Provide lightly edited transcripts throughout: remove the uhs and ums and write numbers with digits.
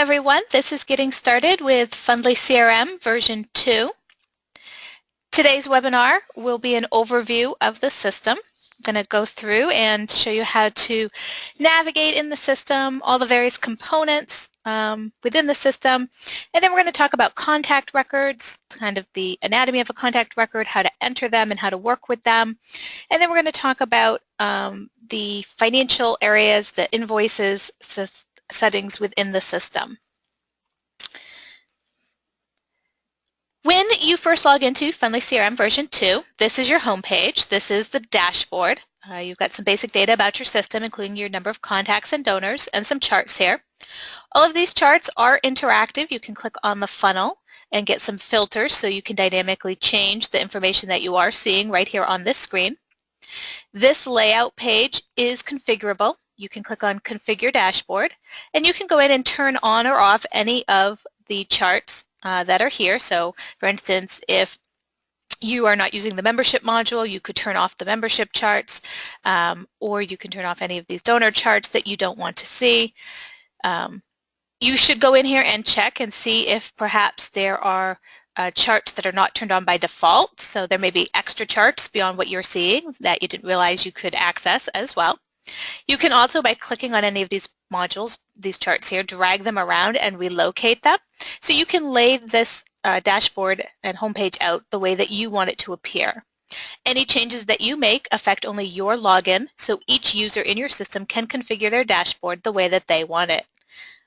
everyone, this is Getting Started with Fundly CRM version 2. Today's webinar will be an overview of the system. I'm going to go through and show you how to navigate in the system, all the various components within the system, and then we're going to talk about contact records, kind of the anatomy of a contact record, how to enter them and how to work with them, and then we're going to talk about the financial areas, the invoices, settings within the system. When you first log into Fundly CRM version 2, this is your home page. This is the dashboard. You've got some basic data about your system, including your number of contacts and donors, and some charts here. All of these charts are interactive. You can click on the funnel and get some filters so you can dynamically change the information that you are seeing right here on this screen. This layout page is configurable. You can click on Configure Dashboard, and you can go in and turn on or off any of the charts that are here. So, for instance, if you are not using the membership module, you could turn off the membership charts, or you can turn off any of these donor charts that you don't want to see. You should go in here and check and see if perhaps there are charts that are not turned on by default. So there may be extra charts beyond what you're seeing that you didn't realize you could access as well. You can also, by clicking on any of these modules, these charts here, drag them around and relocate them. So you can lay this dashboard and homepage out the way that you want it to appear. Any changes that you make affect only your login, so each user in your system can configure their dashboard the way that they want it.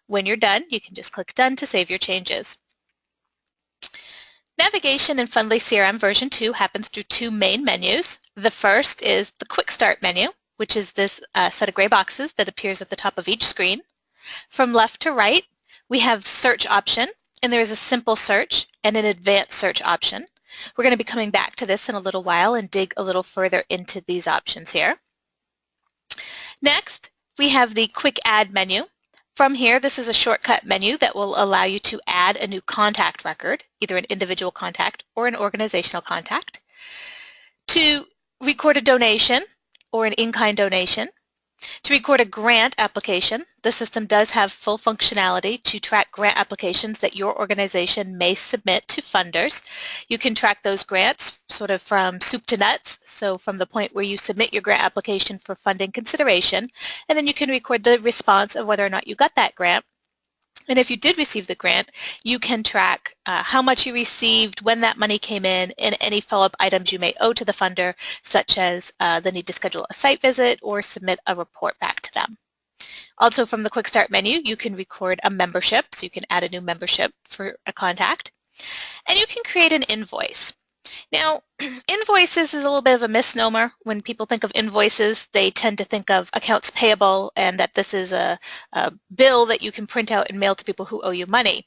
When you're done, you can just click Done to save your changes. Navigation in Fundly CRM version 2 happens through two main menus. The first is the Quick Start menu, which is this set of gray boxes that appears at the top of each screen. From left to right, we have search option, and there is a simple search and an advanced search option. We're going to be coming back to this in a little while and dig a little further into these options here. Next, we have the Quick Add menu. From here, this is a shortcut menu that will allow you to add a new contact record, either an individual contact or an organizational contact, to record a donation or an in-kind donation, to record a grant application. The system does have full functionality to track grant applications that your organization may submit to funders. You can track those grants sort of from soup to nuts, so from the point where you submit your grant application for funding consideration, and then you can record the response of whether or not you got that grant. And if you did receive the grant, you can track how much you received, when that money came in, and any follow-up items you may owe to the funder, such as the need to schedule a site visit or submit a report back to them. Also, from the Quick Start menu, you can record a membership, so you can add a new membership for a contact. And you can create an invoice. Now, invoices is a little bit of a misnomer. When people think of invoices, they tend to think of accounts payable and that this is a bill that you can print out and mail to people who owe you money.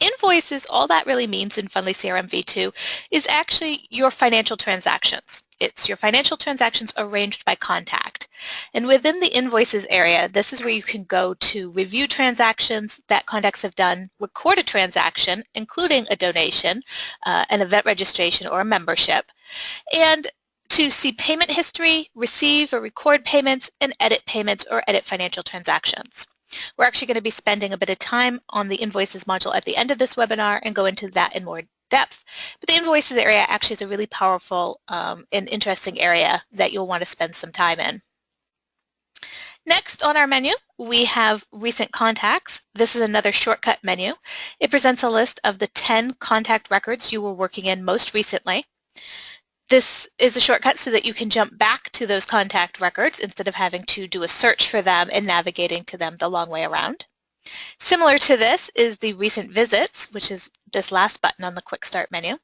Invoices, all that really means in Fundly CRM v2 is actually your financial transactions. It's your financial transactions arranged by contact. And within the invoices area, this is where you can go to review transactions that contacts have done, record a transaction, including a donation, an event registration, or a membership, and to see payment history, receive or record payments, and edit payments or edit financial transactions. We're actually going to be spending a bit of time on the Invoices module at the end of this webinar and go into that in more depth. But the Invoices area actually is a really powerful and interesting area that you'll want to spend some time in. Next on our menu, we have Recent Contacts. This is another shortcut menu. It presents a list of the 10 contact records you were working in most recently. This is a shortcut so that you can jump back to those contact records instead of having to do a search for them and navigating to them the long way around. Similar to this is the Recent Visits, which is this last button on the Quick Start menu.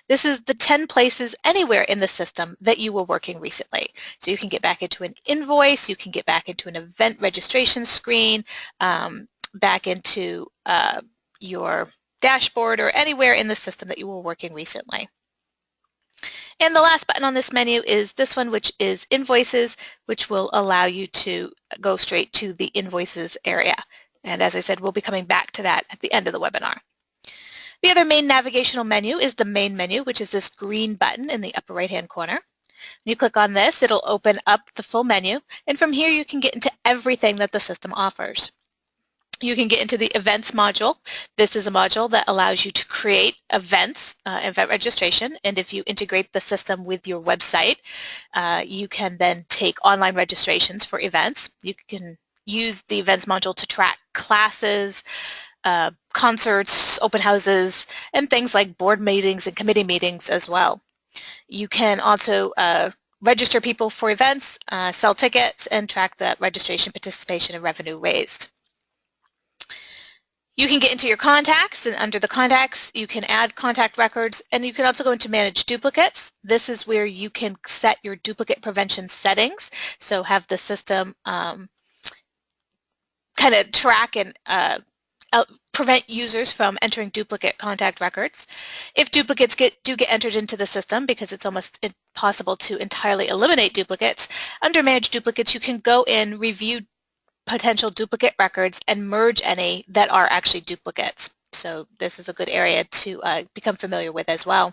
This is the 10 places anywhere in the system that you were working recently. So you can get back into an invoice, you can get back into an event registration screen, back into your dashboard, or anywhere in the system that you were working recently. And the last button on this menu is this one, which is Invoices, which will allow you to go straight to the Invoices area. And as I said, we'll be coming back to that at the end of the webinar. The other main navigational menu is the Main menu, which is this green button in the upper right-hand corner. When you click on this, it'll open up the full menu, and from here you can get into everything that the system offers. You can get into the events module. This is a module that allows you to create events, event registration, and if you integrate the system with your website, you can then take online registrations for events. You can use the events module to track classes, concerts, open houses, and things like board meetings and committee meetings as well. You can also register people for events, sell tickets, and track the registration, participation, and revenue raised. You can get into your contacts, and under the contacts you can add contact records, and you can also go into manage duplicates. This is where you can set your duplicate prevention settings, so have the system kind of track and prevent users from entering duplicate contact records. If duplicates do get entered into the system, because it's almost impossible to entirely eliminate duplicates, under manage duplicates you can go in, review potential duplicate records, and merge any that are actually duplicates. So this is a good area to become familiar with as well.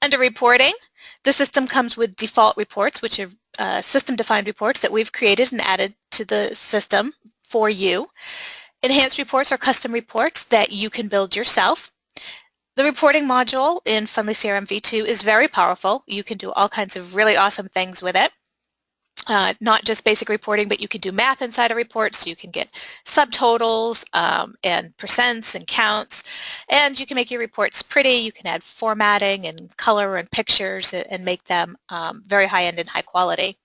Under reporting, the system comes with default reports, which are system-defined reports that we've created and added to the system for you. Enhanced reports are custom reports that you can build yourself. The reporting module in Fundly CRM v2 is very powerful. You can do all kinds of really awesome things with it. Not just basic reporting, but you can do math inside a report, so you can get subtotals and percents and counts, and you can make your reports pretty. You can add formatting and color and pictures and make them very high-end and high quality.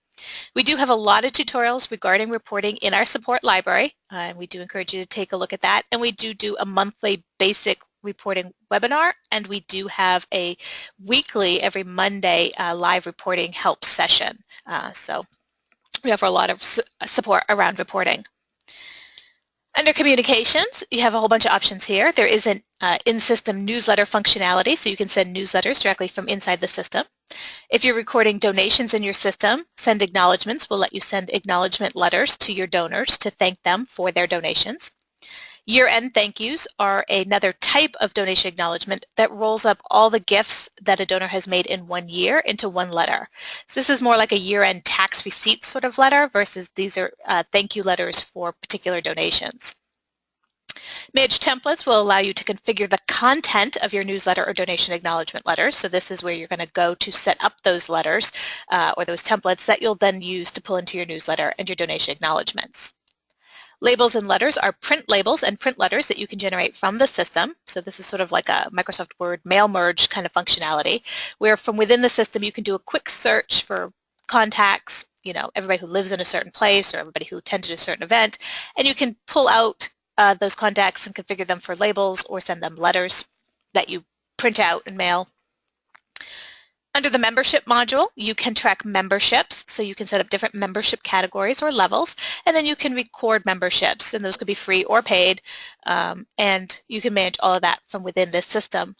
We do have a lot of tutorials regarding reporting in our support library, and we do encourage you to take a look at that. And we do a monthly basic reporting webinar, and we do have a weekly, every Monday, live reporting help session. So we offer a lot of support around reporting. Under communications, you have a whole bunch of options here. There is an in-system newsletter functionality, so you can send newsletters directly from inside the system. If you're recording donations in your system, Send Acknowledgements will let you send acknowledgement letters to your donors to thank them for their donations. Year-end thank yous are another type of donation acknowledgement that rolls up all the gifts that a donor has made in 1 year into one letter. So this is more like a year-end tax receipt sort of letter versus these are thank you letters for particular donations. Manage templates will allow you to configure the content of your newsletter or donation acknowledgement letters. So this is where you're going to go to set up those letters or those templates that you'll then use to pull into your newsletter and your donation acknowledgements. Labels and letters are print labels and print letters that you can generate from the system. So this is sort of like a Microsoft Word mail merge kind of functionality, where from within the system you can do a quick search for contacts, you know, everybody who lives in a certain place or everybody who attended a certain event, and you can pull out those contacts and configure them for labels or send them letters that you print out and mail. Under the membership module, you can track memberships, so you can set up different membership categories or levels, and then you can record memberships, and those could be free or paid, and you can manage all of that from within this system.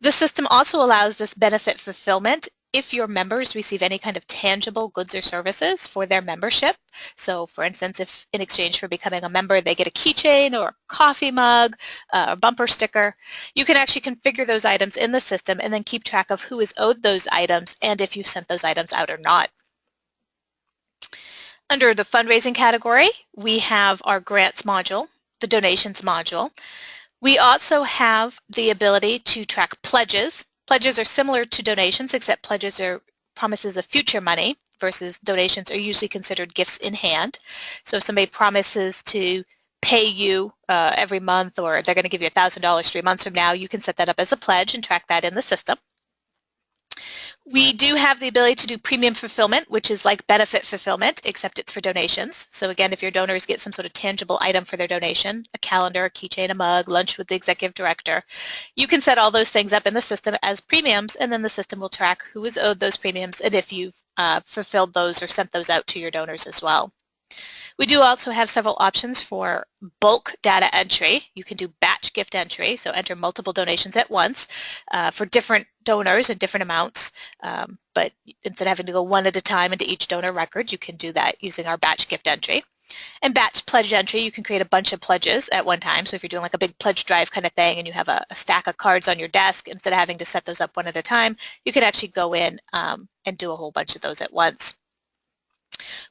The system also allows this benefit fulfillment if your members receive any kind of tangible goods or services for their membership. So for instance, if in exchange for becoming a member they get a keychain or a coffee mug, a bumper sticker, you can actually configure those items in the system and then keep track of who is owed those items and if you sent those items out or not. Under the fundraising category, we have our grants module, the donations module. We also have the ability to track pledges. Pledges are similar to donations, except pledges are promises of future money versus donations are usually considered gifts in hand. So if somebody promises to pay you every month, or they're going to give you $1,000 3 months from now, you can set that up as a pledge and track that in the system. We do have the ability to do premium fulfillment, which is like benefit fulfillment, except it's for donations. So again, if your donors get some sort of tangible item for their donation, a calendar, a keychain, a mug, lunch with the executive director, you can set all those things up in the system as premiums, and then the system will track who is owed those premiums and if you've fulfilled those or sent those out to your donors as well. We do also have several options for bulk data entry. You can do batch gift entry, so enter multiple donations at once for different donors and different amounts, but instead of having to go one at a time into each donor record, you can do that using our batch gift entry. And batch pledge entry, you can create a bunch of pledges at one time. So if you're doing like a big pledge drive kind of thing and you have a stack of cards on your desk, instead of having to set those up one at a time, you can actually go in and do a whole bunch of those at once.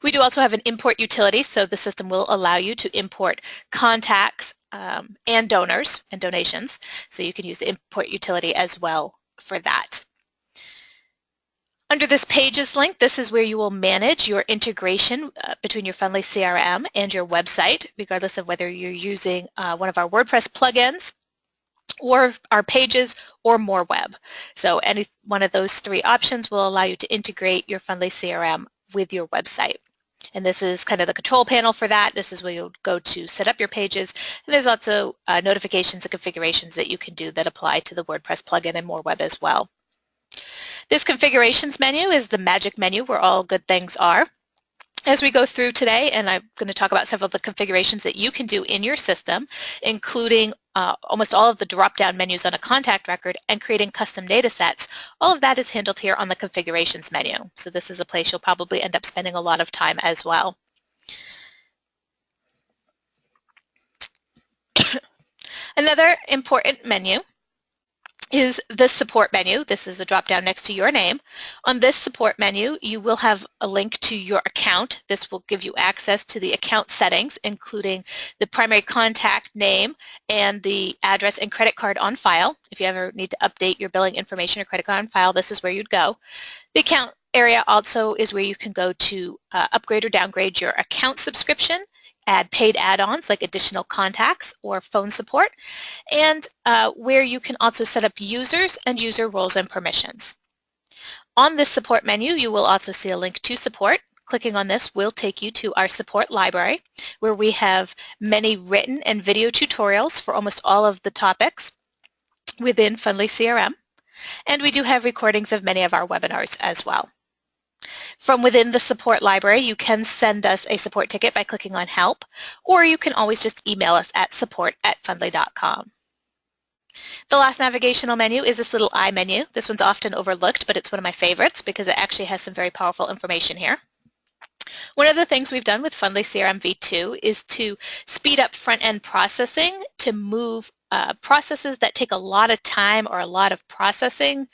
We do also have an import utility, so the system will allow you to import contacts and donors and donations. So you can use the import utility as well for that. Under this Pages link, this is where you will manage your integration between your Fundly CRM and your website, regardless of whether you're using one of our WordPress plugins or our Pages or more web. So any one of those three options will allow you to integrate your Fundly CRM with your website. And this is kind of the control panel for that. This is where you'll go to set up your pages. And there's also notifications and configurations that you can do that apply to the WordPress plugin and more web as well. This configurations menu is the magic menu where all good things are. As we go through today, and I'm going to talk about several of the configurations that you can do in your system, including almost all of the drop-down menus on a contact record and creating custom data sets, all of that is handled here on the configurations menu. So this is a place you'll probably end up spending a lot of time as well. Another important menu is the support menu. This is a drop-down next to your name. On this support menu, you will have a link to your account. This will give you access to the account settings, including the primary contact name and the address and credit card on file. If you ever need to update your billing information or credit card on file, this is where you'd go. The account area also is where you can go to upgrade or downgrade your account subscription, add paid add-ons like additional contacts or phone support, and where you can also set up users and user roles and permissions. On this support menu, you will also see a link to support. Clicking on this will take you to our support library, where we have many written and video tutorials for almost all of the topics within Fundly CRM. And we do have recordings of many of our webinars as well. From within the support library, you can send us a support ticket by clicking on Help, or you can always just email us at support@fundly.com. The last navigational menu is this little I menu. This one's often overlooked, but it's one of my favorites because it actually has some very powerful information here. One of the things we've done with Fundly CRM v2 is to speed up front-end processing to move processes that take a lot of time or a lot of processing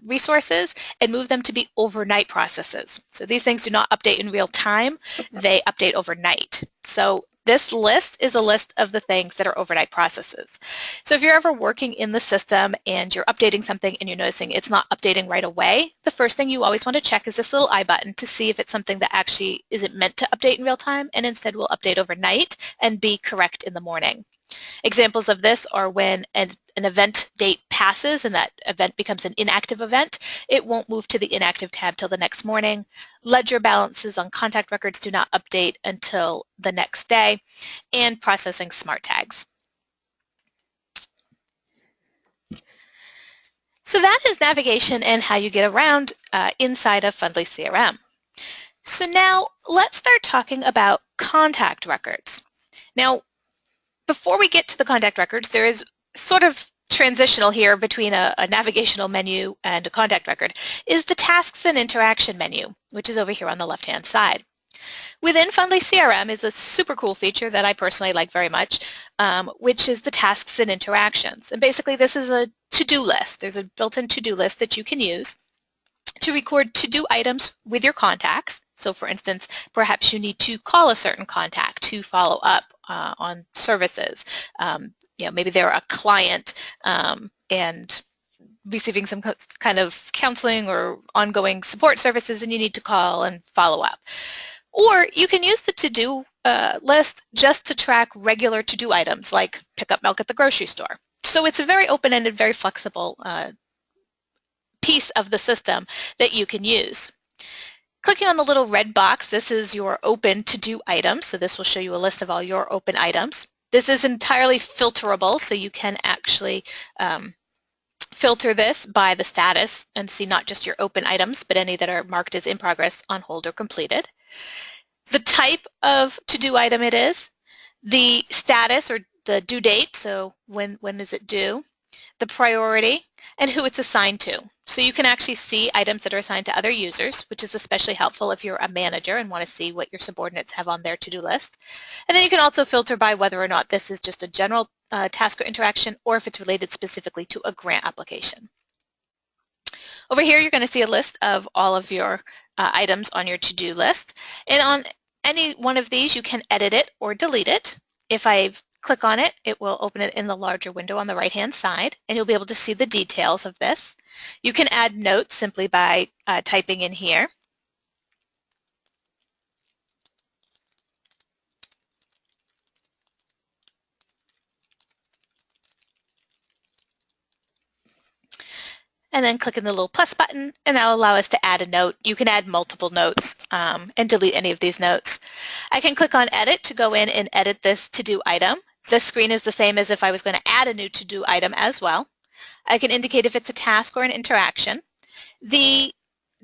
resources and move them to be overnight processes. So these things do not update in real time, they update overnight. So this list is a list of the things that are overnight processes. So if you're ever working in the system and you're updating something and you're noticing it's not updating right away, the first thing you always want to check is this little I button to see if it's something that actually isn't meant to update in real time and instead will update overnight and be correct in the morning. Examples of this are when an event date passes and that event becomes an inactive event, it won't move to the inactive tab till the next morning. Ledger balances on contact records do not update until the next day, and processing smart tags. So that is navigation and how you get around inside of Fundly CRM. So now let's start talking about contact records. Now, before we get to the contact records, there is sort of transitional here between a navigational menu and a contact record, is the tasks and interaction menu, which is over here on the left-hand side. Within Fundly CRM is a super cool feature that I personally like very much, which is the tasks and interactions. And basically this is a to-do list. There's a built-in to-do list that you can use to record to-do items with your contacts. So for instance, perhaps you need to call a certain contact to follow up on services. Maybe they're a client and receiving some kind of counseling or ongoing support services and you need to call and follow up. Or you can use the to-do list just to track regular to-do items like pick up milk at the grocery store. So it's a very open-ended, very flexible piece of the system that you can use. Clicking on the little red box, this is your open to-do items. So this will show you a list of all your open items. This is entirely filterable, so you can actually filter this by the status and see not just your open items, but any that are marked as in progress, on hold, or completed. The type of to-do item it is, the status or the due date, so when is it due, the priority, and who it's assigned to. So you can actually see items that are assigned to other users, which is especially helpful if you're a manager and want to see what your subordinates have on their to-do list. And then you can also filter by whether or not this is just a general task or interaction or if it's related specifically to a grant application. Over here you're going to see a list of all of your items on your to-do list. And on any one of these, you can edit it or delete it. If I click on it, it will open it in the larger window on the right-hand side, and you'll be able to see the details of this. You can add notes simply by typing in here. And then clicking the little plus button, and that will allow us to add a note. You can add multiple notes and delete any of these notes. I can click on edit to go in and edit this to-do item. This screen is the same as if I was going to add a new to-do item as well. I can indicate if it's a task or an interaction. The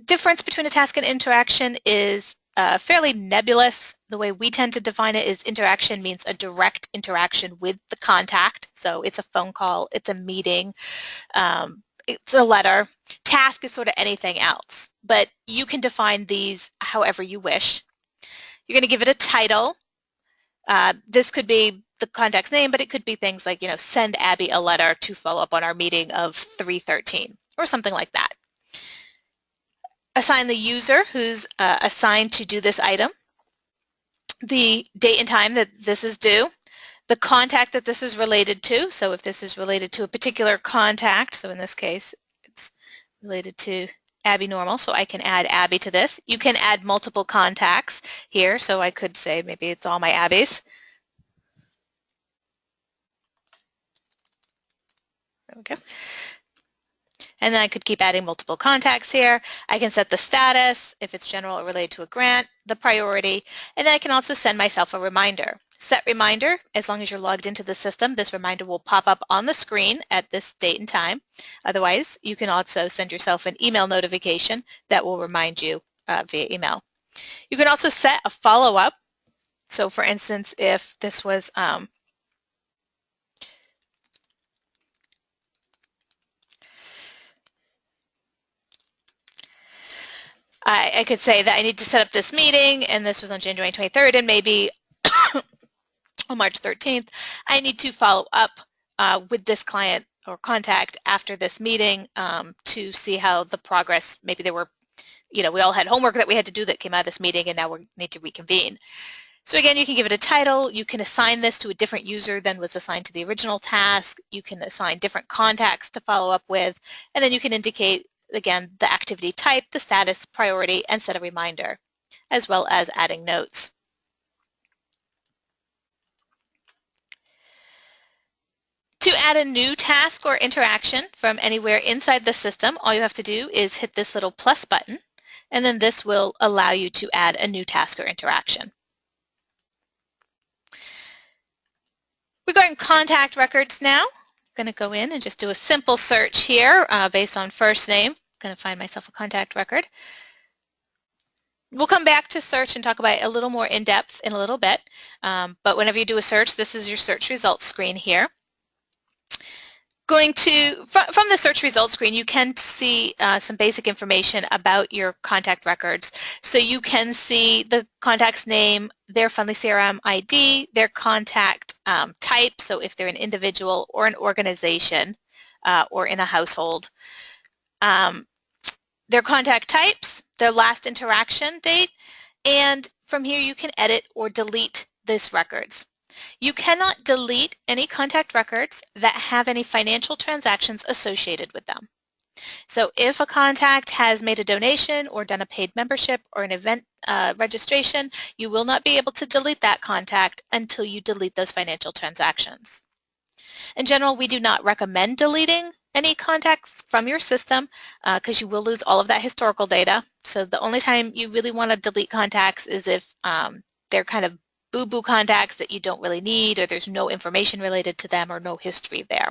difference between a task and interaction is fairly nebulous. The way we tend to define it is interaction means a direct interaction with the contact. So it's a phone call, it's a meeting, it's a letter. Task is sort of anything else, but you can define these however you wish. You're going to give it a title. This could be the contact's name, but it could be things like, send Abby a letter to follow up on our meeting of 3/13 or something like that. Assign the user who's assigned to do this item, the date and time that this is due, the contact that this is related to. So if this is related to a particular contact, so in this case, it's related to Abby Normal, so I can add Abby to this. You can add multiple contacts here, so I could say maybe it's all my Abbies. There we go. And then I could keep adding multiple contacts here. I can set the status, if it's general or related to a grant, the priority, and then I can also send myself a reminder. Set reminder, as long as you're logged into the system, this reminder will pop up on the screen at this date and time. Otherwise, you can also send yourself an email notification that will remind you via email. You can also set a follow-up. So for instance, if this was I could say that I need to set up this meeting, and this was on January 23rd, and maybe on March 13th, I need to follow up with this client or contact after this meeting to see how the progress, maybe there were, we all had homework that we had to do that came out of this meeting, and now we need to reconvene. So again, you can give it a title. You can assign this to a different user than was assigned to the original task. You can assign different contacts to follow up with, and then you can indicate, again, the activity type, the status, priority, and set a reminder, as well as adding notes. To add a new task or interaction from anywhere inside the system, all you have to do is hit this little plus button, and then this will allow you to add a new task or interaction. Regarding contact records now, I'm going to go in and just do a simple search here based on first name. I'm going to find myself a contact record. We'll come back to search and talk about it a little more in depth in a little bit, but whenever you do a search, this is your search results screen here. From the search results screen, you can see some basic information about your contact records. So you can see the contact's name, their Fundly CRM ID, their contact type, so if they're an individual or an organization or in a household, their contact types, their last interaction date, and from here you can edit or delete these records. You cannot delete any contact records that have any financial transactions associated with them. So if a contact has made a donation or done a paid membership or an event registration, you will not be able to delete that contact until you delete those financial transactions. In general, we do not recommend deleting any contacts from your system because you will lose all of that historical data. So the only time you really want to delete contacts is if they're kind of boo-boo contacts that you don't really need, or there's no information related to them or no history there.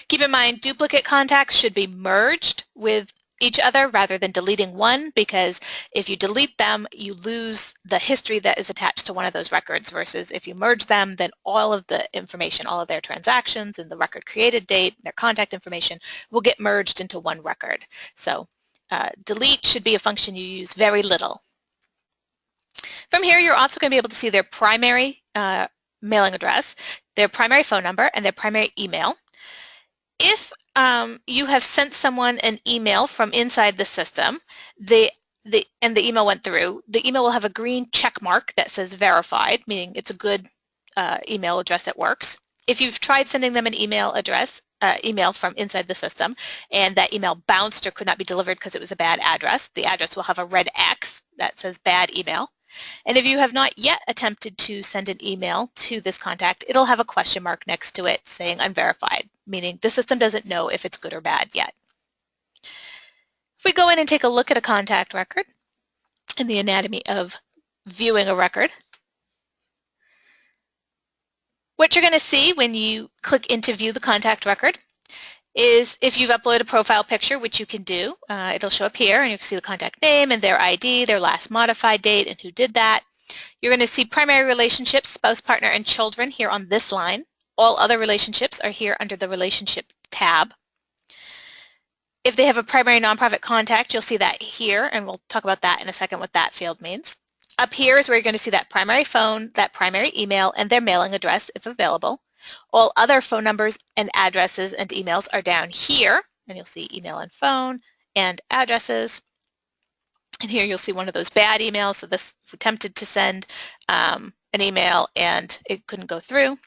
Keep in mind, duplicate contacts should be merged with each other rather than deleting one, because if you delete them, you lose the history that is attached to one of those records, versus if you merge them, then all of the information, all of their transactions and the record created date, their contact information will get merged into one record. So delete should be a function you use very little. From here, you're also going to be able to see their primary mailing address, their primary phone number, and their primary email. If you have sent someone an email from inside the system, the and the email went through, the email will have a green check mark that says verified, meaning it's a good email address that works. If you've tried sending them an email address, email from inside the system, and that email bounced or could not be delivered because it was a bad address, the address will have a red X that says bad email. And if you have not yet attempted to send an email to this contact, it'll have a question mark next to it saying unverified, meaning the system doesn't know if it's good or bad yet. If we go in and take a look at a contact record in the anatomy of viewing a record, what you're going to see when you click into view the contact record is if you've uploaded a profile picture, which you can do, it'll show up here and you can see the contact name and their ID, their last modified date and who did that. You're going to see primary relationships, spouse, partner, and children here on this line. All other relationships are here under the relationship tab. If they have a primary nonprofit contact, you'll see that here, and we'll talk about that in a second, what that field means. Up here is where you're going to see that primary phone, that primary email, and their mailing address, if available. All other phone numbers and addresses and emails are down here, and you'll see email and phone and addresses. And here you'll see one of those bad emails, so this we attempted to send an email and it couldn't go through.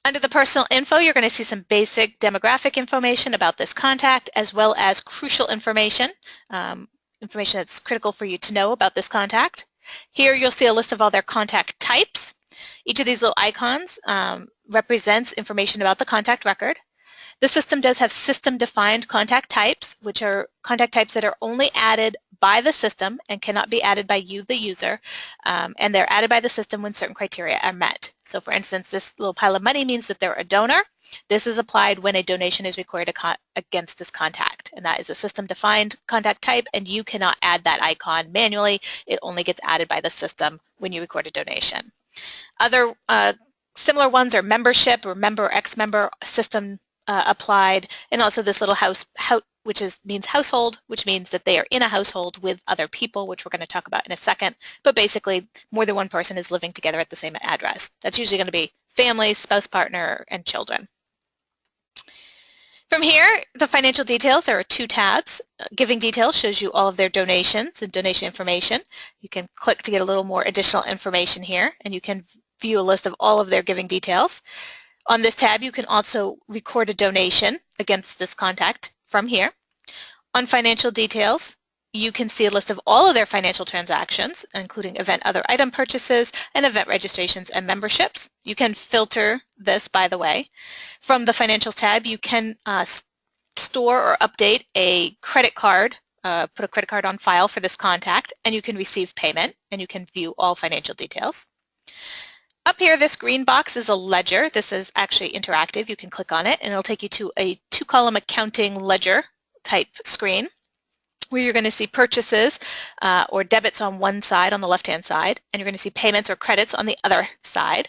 Under the personal info, you're going to see some basic demographic information about this contact, as well as crucial information, information that's critical for you to know about this contact. Here you'll see a list of all their contact types. Each of these little icons represents information about the contact record. The system does have system-defined contact types, which are contact types that are only added by the system and cannot be added by you, the user, and they're added by the system when certain criteria are met. So for instance, this little pile of money means that they're a donor. This is applied when a donation is recorded against this contact, and that is a system-defined contact type, and you cannot add that icon manually. It only gets added by the system when you record a donation. Other similar ones are membership or member, ex-member, system applied, and also this little house, which means household, which means that they are in a household with other people, which we're going to talk about in a second. But basically, more than one person is living together at the same address. That's usually going to be family, spouse, partner, and children. From here, the financial details, there are two tabs. Giving details shows you all of their donations and donation information. You can click to get a little more additional information here, and you can view a list of all of their giving details. On this tab, you can also record a donation against this contact from here. On financial details, you can see a list of all of their financial transactions, including event other item purchases and event registrations and memberships. You can filter this, by the way. From the financials tab, you can store or update a credit card, put a credit card on file for this contact, and you can receive payment, and you can view all financial details. Up here, this green box is a ledger. This is actually interactive. You can click on it, and it'll take you to a two-column accounting ledger type screen where you're going to see purchases or debits on one side, on the left-hand side, and you're going to see payments or credits on the other side.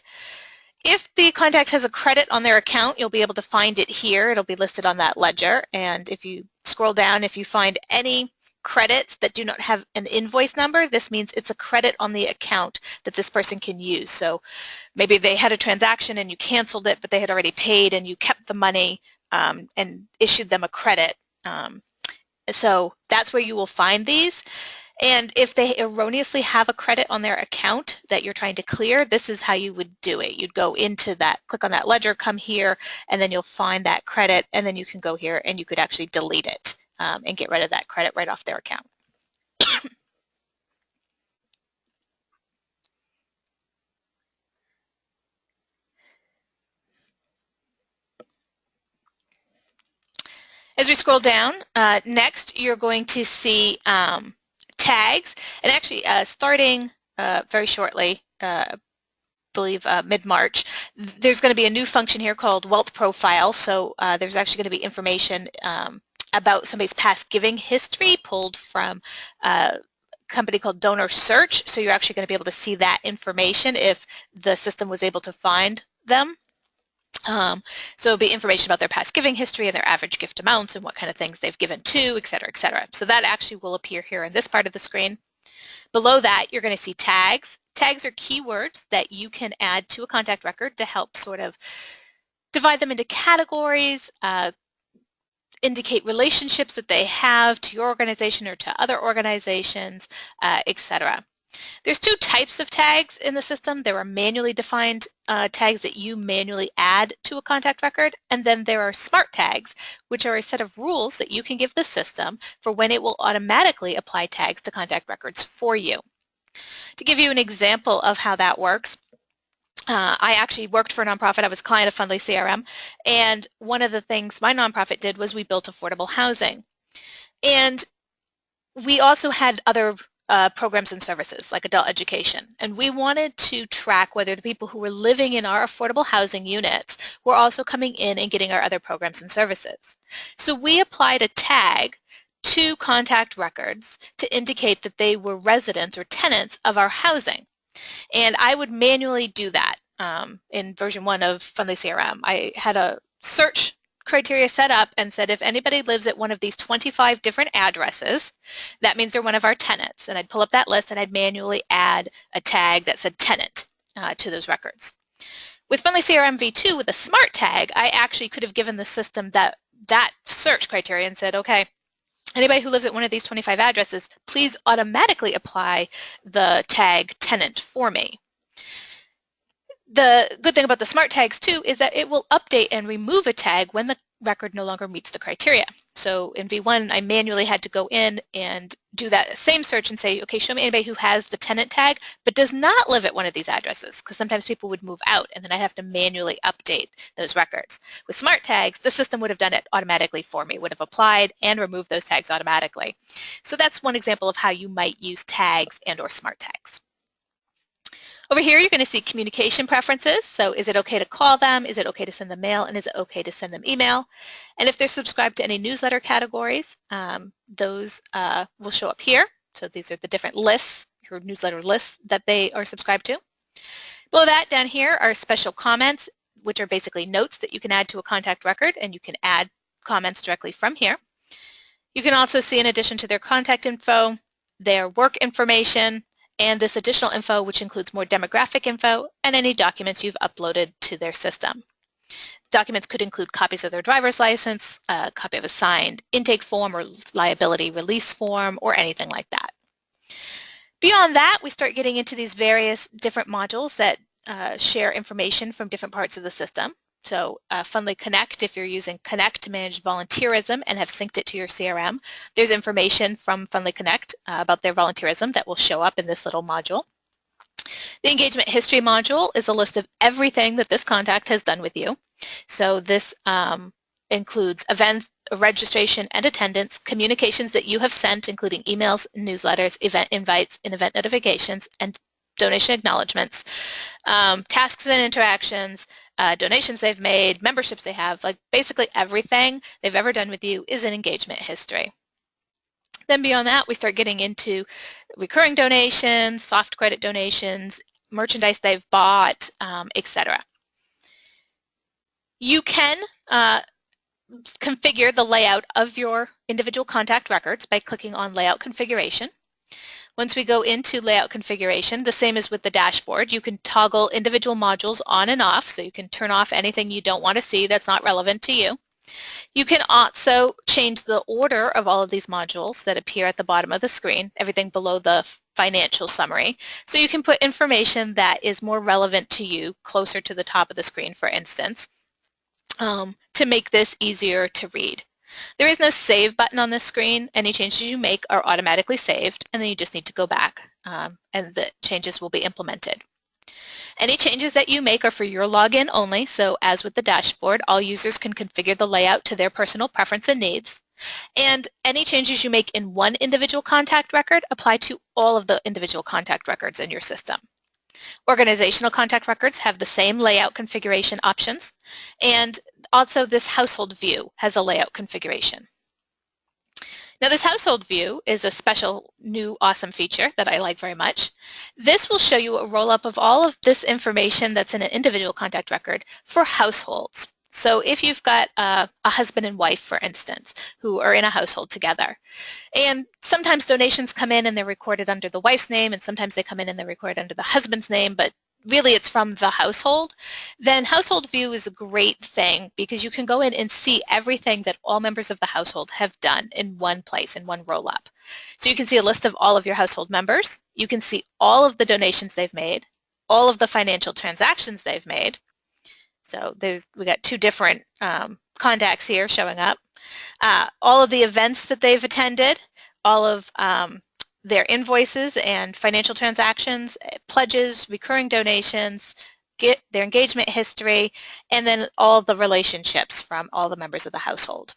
If the contact has a credit on their account, you'll be able to find it here. It'll be listed on that ledger, and if you scroll down, if you find any credits that do not have an invoice number, this means it's a credit on the account that this person can use. So maybe they had a transaction and you canceled it, but they had already paid and you kept the money and issued them a credit. So that's where you will find these. And if they erroneously have a credit on their account that you're trying to clear, this is how you would do it. You'd go into that, click on that ledger, come here, and then you'll find that credit, and then you can go here and you could actually delete it and get rid of that credit right off their account. As we scroll down, next you're going to see tags, and actually starting very shortly, I believe mid-March, there's going to be a new function here called Wealth Profile. So there's actually going to be information about somebody's past giving history pulled from a company called Donor Search. So you're actually going to be able to see that information if the system was able to find them. So it'll be information about their past giving history and their average gift amounts and what kind of things they've given to, et cetera, et cetera. So that actually will appear here in this part of the screen. Below that, you're going to see tags. Tags are keywords that you can add to a contact record to help sort of divide them into categories, indicate relationships that they have to your organization or to other organizations, etc. There's two types of tags in the system. There are manually defined tags that you manually add to a contact record, and then there are smart tags, which are a set of rules that you can give the system for when it will automatically apply tags to contact records for you. To give you an example of how that works, I actually worked for a nonprofit. I was a client of Fundly CRM, and one of the things my nonprofit did was we built affordable housing. And we also had other programs and services like adult education, and we wanted to track whether the people who were living in our affordable housing units were also coming in and getting our other programs and services. So we applied a tag to contact records to indicate that they were residents or tenants of our housing. And I would manually do that in version 1 of Fundly CRM. I had a search criteria set up and said if anybody lives at one of these 25 different addresses, that means they're one of our tenants. And I'd pull up that list and I'd manually add a tag that said tenant to those records. With Fundly CRM v2 with a smart tag, I actually could have given the system that search criteria and said, okay, anybody who lives at one of these 25 addresses, please automatically apply the tag tenant for me. The good thing about the smart tags too is that it will update and remove a tag when the record no longer meets the criteria. So in V1, I manually had to go in and do that same search and say, okay, show me anybody who has the tenant tag but does not live at one of these addresses, because sometimes people would move out and then I'd have to manually update those records. With smart tags, the system would have done it automatically for me, would have applied and removed those tags automatically. So that's one example of how you might use tags and or smart tags. Over here, you're going to see communication preferences. So is it okay to call them? Is it okay to send them mail? And is it okay to send them email? And if they're subscribed to any newsletter categories, those will show up here. So these are the different lists, your newsletter lists that they are subscribed to. Below that, down here are special comments, which are basically notes that you can add to a contact record, and you can add comments directly from here. You can also see, in addition to their contact info, their work information, and this additional info, which includes more demographic info and any documents you've uploaded to their system. Documents could include copies of their driver's license, a copy of a signed intake form or liability release form, or anything like that. Beyond that, we start getting into these various different modules that share information from different parts of the system. So Fundly Connect, if you're using Connect to manage volunteerism and have synced it to your CRM, there's information from Fundly Connect about their volunteerism that will show up in this little module. The Engagement History module is a list of everything that this contact has done with you. So this includes events, registration and attendance, communications that you have sent, including emails, newsletters, event invites, and event notifications, and donation acknowledgements, tasks and interactions, donations they've made, memberships they have, like basically everything they've ever done with you is an engagement history. Then beyond that, we start getting into recurring donations, soft credit donations, merchandise they've bought, etc. You can configure the layout of your individual contact records by clicking on Layout Configuration. Once we go into layout configuration, the same as with the dashboard, you can toggle individual modules on and off, so you can turn off anything you don't want to see that's not relevant to you. You can also change the order of all of these modules that appear at the bottom of the screen, everything below the financial summary. So you can put information that is more relevant to you closer to the top of the screen, for instance, to make this easier to read. There is no save button on this screen. Any changes you make are automatically saved, and then you just need to go back and the changes will be implemented. Any changes that you make are for your login only, so as with the dashboard, all users can configure the layout to their personal preference and needs. And any changes you make in one individual contact record apply to all of the individual contact records in your system. Organizational contact records have the same layout configuration options, and also this household view has a layout configuration. Now this household view is a special new awesome feature that I like very much. This will show you a roll-up of all of this information that's in an individual contact record for households. So if you've got a husband and wife, for instance, who are in a household together, and sometimes donations come in and they're recorded under the wife's name, and sometimes they come in and they're recorded under the husband's name, but really it's from the household, then household view is a great thing because you can go in and see everything that all members of the household have done in one place, in one roll-up. So you can see a list of all of your household members. You can see all of the donations they've made, all of the financial transactions they've made. So we got two different contacts here showing up. All of the events that they've attended, all of their invoices and financial transactions, pledges, recurring donations, their engagement history, and then all of the relationships from all the members of the household.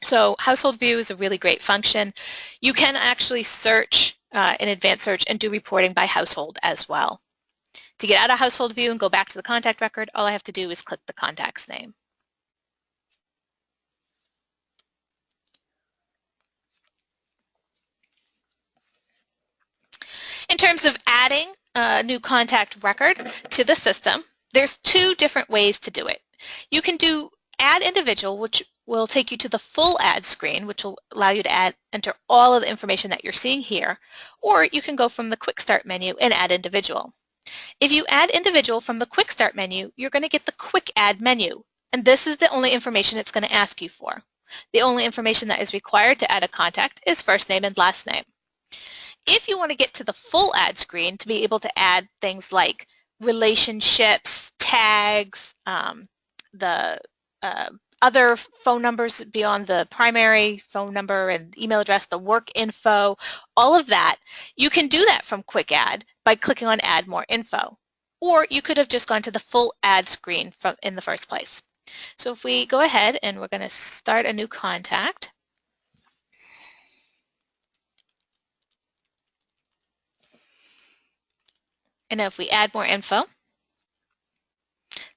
So household view is a really great function. You can actually search in advanced search and do reporting by household as well. To get out of household view and go back to the contact record, all I have to do is click the contact's name. In terms of adding a new contact record to the system, there's two different ways to do it. You can do add individual, which will take you to the full add screen, which will allow you to enter all of the information that you're seeing here, or you can go from the quick start menu and add individual. If you add individual from the quick start menu, you're going to get the quick add menu, and this is the only information it's going to ask you for. The only information that is required to add a contact is first name and last name. If you want to get to the full add screen to be able to add things like relationships, tags, the other phone numbers beyond the primary phone number and email address, the work info, all of that, you can do that from Quick Add by clicking on Add More Info. Or you could have just gone to the full add screen in the first place. So if we go ahead and we're going to start a new contact, and if we add more info,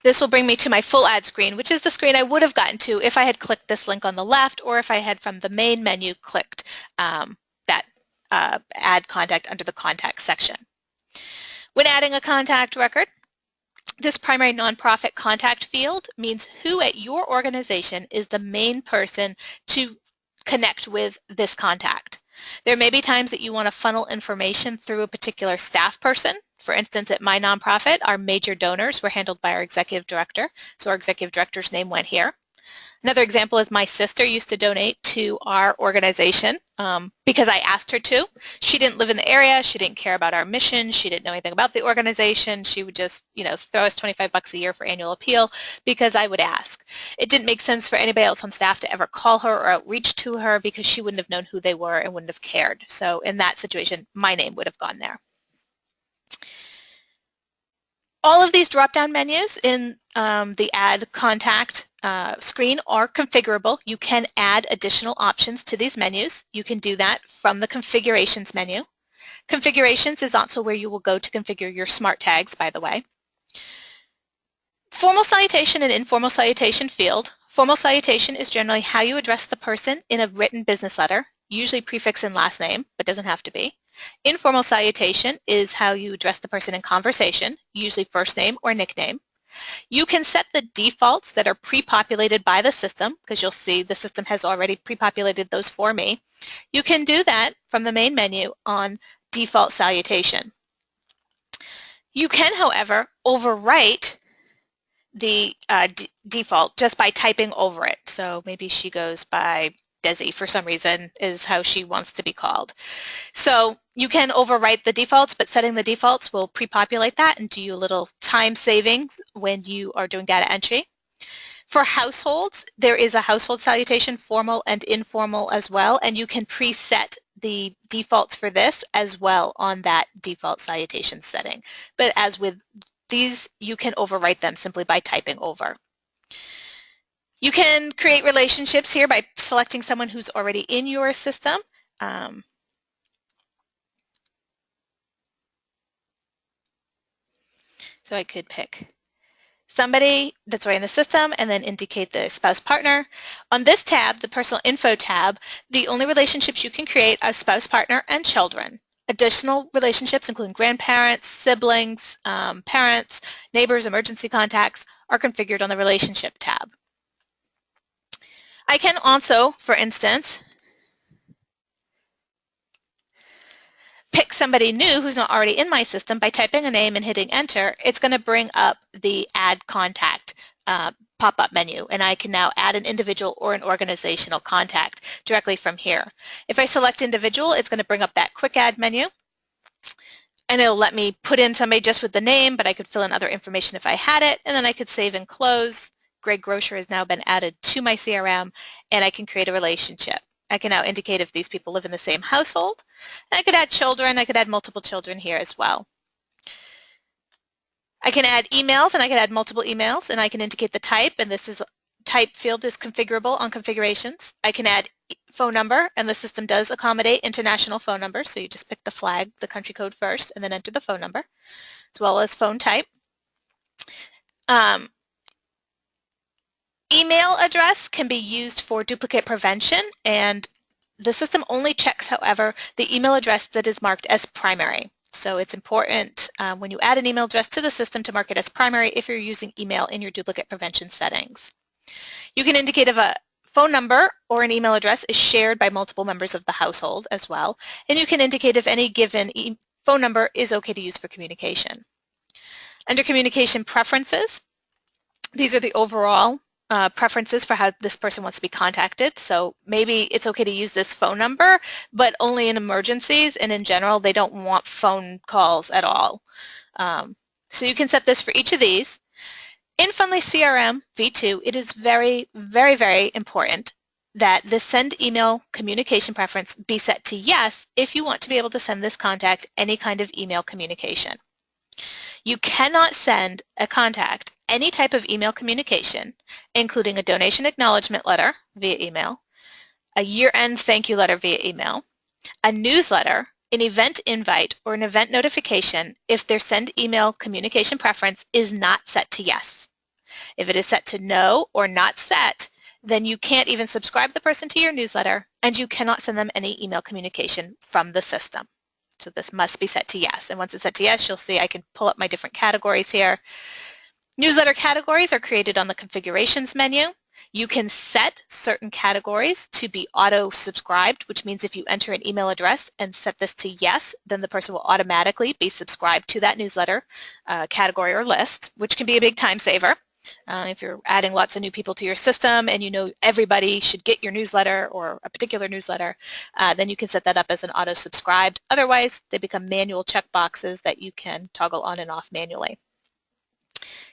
this will bring me to my full add screen, which is the screen I would have gotten to if I had clicked this link on the left or if I had from the main menu clicked that add contact under the contact section. When adding a contact record, this primary nonprofit contact field means who at your organization is the main person to connect with this contact. There may be times that you want to funnel information through a particular staff person. For instance, at my nonprofit, our major donors were handled by our executive director, so our executive director's name went here. Another example is my sister used to donate to our organization because I asked her to. She didn't live in the area. She didn't care about our mission. She didn't know anything about the organization. She would just, throw us $25 a year for annual appeal because I would ask. It didn't make sense for anybody else on staff to ever call her or outreach to her because she wouldn't have known who they were and wouldn't have cared. So in that situation, my name would have gone there. All of these drop-down menus in the Add Contact screen are configurable. You can add additional options to these menus. You can do that from the Configurations menu. Configurations is also where you will go to configure your smart tags, by the way. Formal salutation and informal salutation field. Formal salutation is generally how you address the person in a written business letter, usually prefix and last name, but doesn't have to be. Informal salutation is how you address the person in conversation, usually first name or nickname. You can set the defaults that are pre-populated by the system, because you'll see the system has already pre-populated those for me. You can do that from the main menu on default salutation. You can, however, overwrite the default just by typing over it. So maybe she goes by Desi for some reason is how she wants to be called. So you can overwrite the defaults, but setting the defaults will pre-populate that and do you a little time savings when you are doing data entry. For households, there is a household salutation, formal and informal as well, and you can preset the defaults for this as well on that default salutation setting. But as with these, you can overwrite them simply by typing over. You can create relationships here by selecting someone who's already in your system. So I could pick somebody that's already in the system and then indicate the spouse partner. On this tab, the personal info tab, the only relationships you can create are spouse partner and children. Additional relationships, including grandparents, siblings, parents, neighbors, emergency contacts, are configured on the relationship tab. I can also, for instance, pick somebody new who's not already in my system, by typing a name and hitting enter, it's going to bring up the add contact pop-up menu, and I can now add an individual or an organizational contact directly from here. If I select individual, it's going to bring up that quick add menu, and it'll let me put in somebody just with the name, but I could fill in other information if I had it, and then I could save and close. Greg Grocer has now been added to my CRM, and I can create a relationship. I can now indicate if these people live in the same household. And I could add children. I could add multiple children here as well. I can add emails, and I can add multiple emails, and I can indicate the type, and this is type field is configurable on configurations. I can add phone number, and the system does accommodate international phone numbers, so you just pick the flag, the country code first, and then enter the phone number, as well as phone type. Email address can be used for duplicate prevention, and the system only checks, however, the email address that is marked as primary. So it's important when you add an email address to the system to mark it as primary if you're using email in your duplicate prevention settings. You can indicate if a phone number or an email address is shared by multiple members of the household as well, and you can indicate if any given phone number is okay to use for communication. Under communication preferences, these are the overall preferences for how this person wants to be contacted. So maybe it's okay to use this phone number, but only in emergencies, and in general they don't want phone calls at all. So you can set this for each of these. In Fundly CRM V2, it is very, very, very important that the send email communication preference be set to yes if you want to be able to send this contact any kind of email communication. You cannot send a contact any type of email communication, including a donation acknowledgement letter via email, a year-end thank you letter via email, a newsletter, an event invite, or an event notification if their send email communication preference is not set to yes. If it is set to no or not set, then you can't even subscribe the person to your newsletter, and you cannot send them any email communication from the system. So this must be set to yes. And once it's set to yes, you'll see I can pull up my different categories here. Newsletter categories are created on the configurations menu. You can set certain categories to be auto-subscribed, which means if you enter an email address and set this to yes, then the person will automatically be subscribed to that newsletter category or list, which can be a big time saver. If you're adding lots of new people to your system and you know everybody should get your newsletter or a particular newsletter, then you can set that up as an auto-subscribed. Otherwise, they become manual checkboxes that you can toggle on and off manually.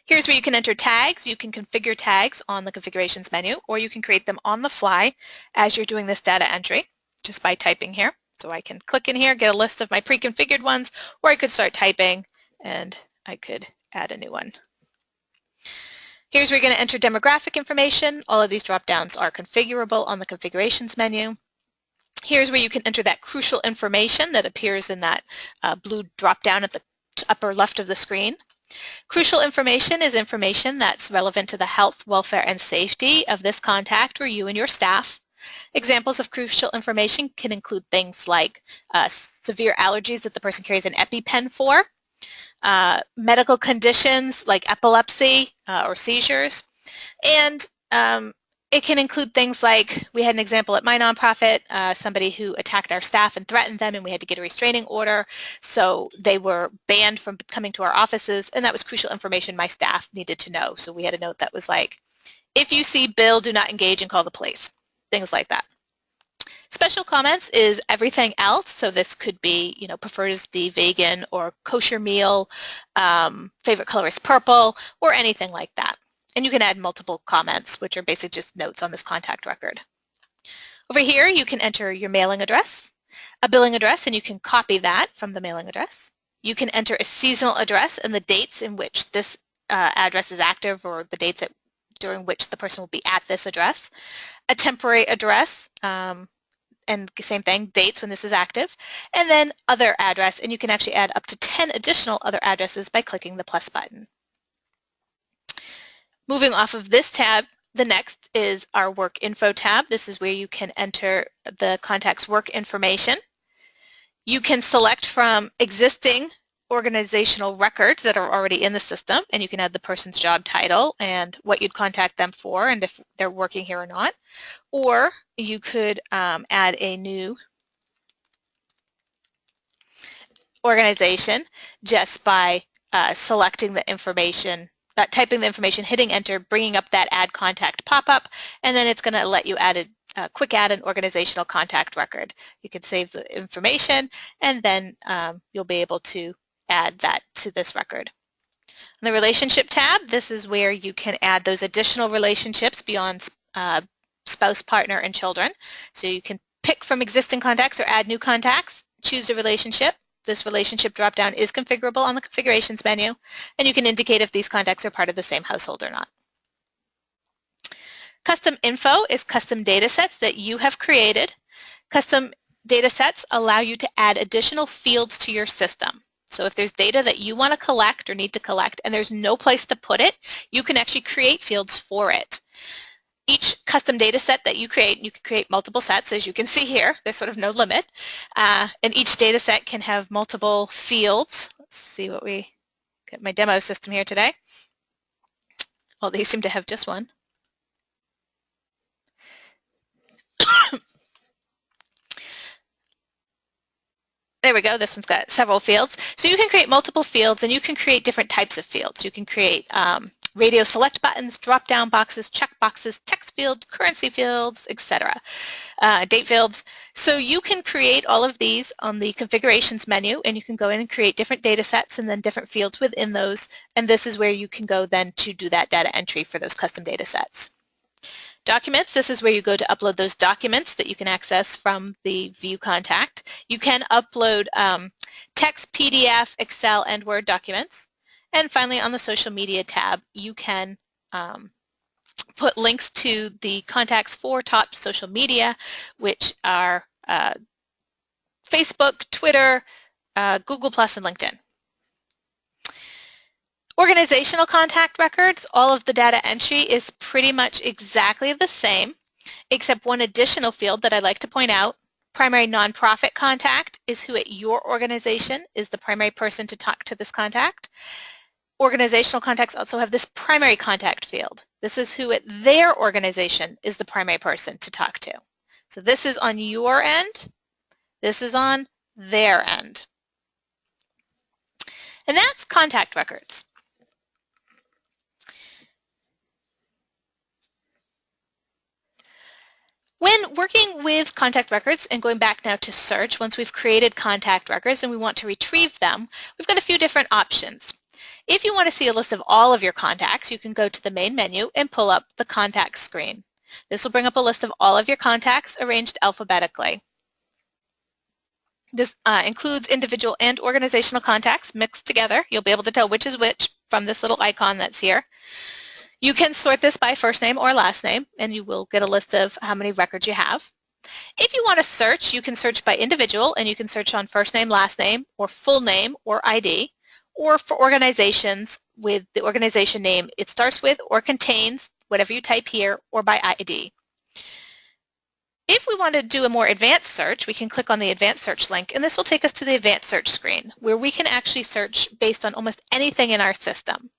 Here's where you can enter tags. You can configure tags on the configurations menu, or you can create them on the fly as you're doing this data entry just by typing here. So I can click in here, get a list of my pre-configured ones, or I could start typing and I could add a new one. Here's where you're going to enter demographic information. All of these drop-downs are configurable on the configurations menu. Here's where you can enter that crucial information that appears in that blue drop-down at the upper left of the screen. Crucial information is information that's relevant to the health, welfare, and safety of this contact or you and your staff. Examples of crucial information can include things like severe allergies that the person carries an EpiPen for, medical conditions like epilepsy or seizures, and it can include things like, we had an example at my nonprofit, somebody who attacked our staff and threatened them, and we had to get a restraining order, so they were banned from coming to our offices, and that was crucial information my staff needed to know. So we had a note that was like, if you see Bill, do not engage and call the police, things like that. Special comments is everything else, so this could be, you know, prefers the vegan or kosher meal, favorite color is purple, or anything like that. And you can add multiple comments, which are basically just notes on this contact record. Over here, you can enter your mailing address, a billing address, and you can copy that from the mailing address. You can enter a seasonal address and the dates in which this address is active, or the dates during which the person will be at this address. A temporary address, and same thing, dates when this is active. And then other address, and you can actually add up to 10 additional other addresses by clicking the plus button. Moving off of this tab, the next is our Work Info tab. This is where you can enter the contact's work information. You can select from existing organizational records that are already in the system, and you can add the person's job title and what you'd contact them for and if they're working here or not. Or you could add a new organization just by selecting the information, typing the information, hitting enter, bringing up that add contact pop-up, and then it's going to let you add a quick add an organizational contact record. You can save the information, and then you'll be able to add that to this record. In the relationship tab, this is where you can add those additional relationships beyond spouse, partner, and children. So you can pick from existing contacts or add new contacts, choose a relationship. This relationship dropdown is configurable on the configurations menu, and you can indicate if these contacts are part of the same household or not. Custom info is custom data sets that you have created. Custom data sets allow you to add additional fields to your system. So if there's data that you want to collect or need to collect and there's no place to put it, you can actually create fields for it. Each custom data set that you can create multiple sets, as you can see here. There's sort of no limit. And each data set can have multiple fields. Let's see what we got my demo system here today. Well, they seem to have just one. There we go. This one's got several fields. So you can create multiple fields, and you can create different types of fields. You can create radio select buttons, drop-down boxes, check boxes, text fields, currency fields, etc. Date fields. So you can create all of these on the configurations menu, and you can go in and create different data sets and then different fields within those. And this is where you can go then to do that data entry for those custom data sets. Documents, this is where you go to upload those documents that you can access from the View Contact. You can upload text, PDF, Excel, and Word documents. And finally, on the social media tab, you can put links to the contacts for top social media, which are Facebook, Twitter, Google+, and LinkedIn. Organizational contact records, all of the data entry is pretty much exactly the same, except one additional field that I'd like to point out. Primary nonprofit contact is who at your organization is the primary person to talk to this contact. Organizational contacts also have this primary contact field. This is who at their organization is the primary person to talk to. So this is on your end. This is on their end. And that's contact records. When working with contact records, and going back now to search, once we've created contact records and we want to retrieve them, we've got a few different options. If you want to see a list of all of your contacts, you can go to the main menu and pull up the contact screen. This will bring up a list of all of your contacts arranged alphabetically. This includes individual and organizational contacts mixed together. You'll be able to tell which is which from this little icon that's here. You can sort this by first name or last name, and you will get a list of how many records you have. If you want to search, you can search by individual, and you can search on first name, last name, or full name, or ID, or for organizations with the organization name it starts with or contains, whatever you type here, or by ID. If we want to do a more advanced search, we can click on the advanced search link, and this will take us to the advanced search screen, where we can actually search based on almost anything in our system.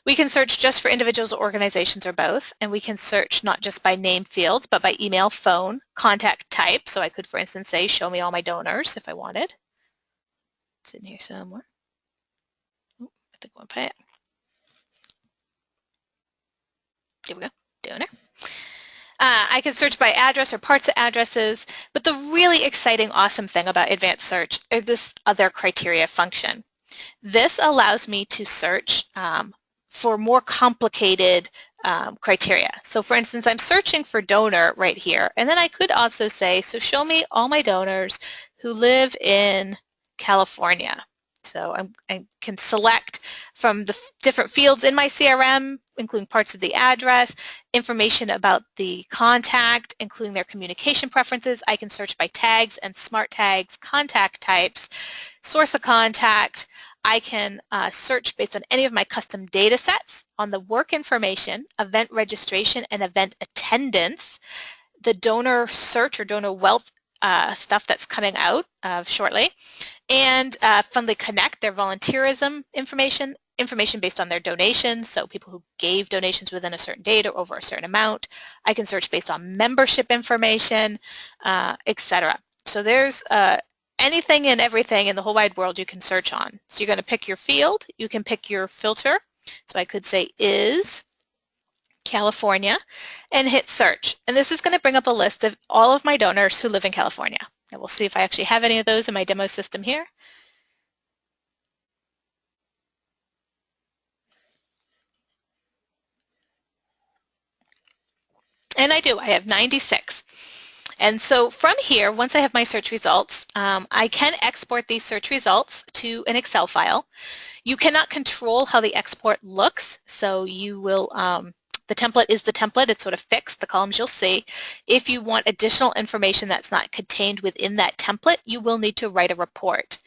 We can search just for individuals, organizations, or both, and we can search not just by name fields, but by email, phone, contact type. So I could, for instance, say, show me all my donors if I wanted. It's in here somewhere. Oh, I think I want to pay it. There we go, donor. I can search by address or parts of addresses, but the really exciting, awesome thing about advanced search is this other criteria function. This allows me to search for more complicated criteria. So for instance, I'm searching for donor right here, and then I could also say, so show me all my donors who live in California. So I can select from the different fields in my CRM, including parts of the address, information about the contact, including their communication preferences. I can search by tags and smart tags, contact types, source of contact. I can search based on any of my custom data sets on the work information, event registration, and event attendance, the donor search or donor wealth stuff that's coming out shortly, and from the Connect, their volunteerism information based on their donations, so people who gave donations within a certain date or over a certain amount. I can search based on membership information, etc. So there's anything and everything in the whole wide world you can search on. So you're going to pick your field. You can pick your filter. So I could say is California and hit search. And this is going to bring up a list of all of my donors who live in California. And we'll see if I actually have any of those in my demo system here. And I do. I have 96. And so from here, once I have my search results, I can export these search results to an Excel file. You cannot control how the export looks, so you will, the template is the template. It's sort of fixed, the columns you'll see. If you want additional information that's not contained within that template, you will need to write a report.